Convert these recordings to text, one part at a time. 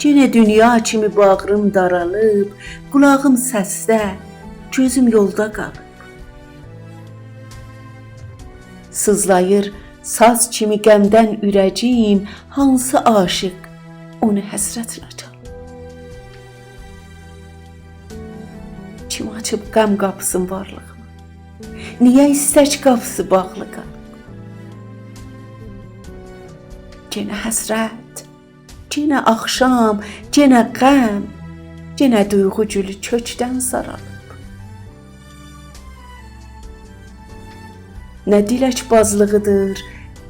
Yenə dünya kimi bağrım daralıb, qulağım səsdə, gözüm yolda qalıb. Sızlayır saz kimi qəmdən ürəciyim, hansı aşiq onu həsrətlə çalıb. Kim açıb qəm qapısın varlığıma? Niyə istək qapısı bağlı qalıb? Yenə həsrət, yenə axşam, yenə qəm, yenə duyğu gülü kökdən saralıb. Nə diləkbazlığıdır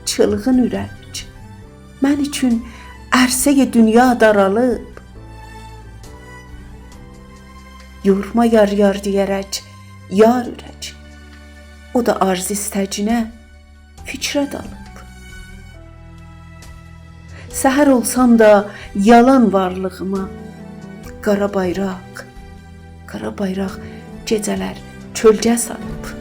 çılğın ürək, mən üçün ərsəyə dünya daralıb. Yorma yar deyərək yar ürək, o da arz istəcinə fikrə dalıb. Səhər olsam da yalan varlığıma, qara bayraq gecələr kölgə salıb.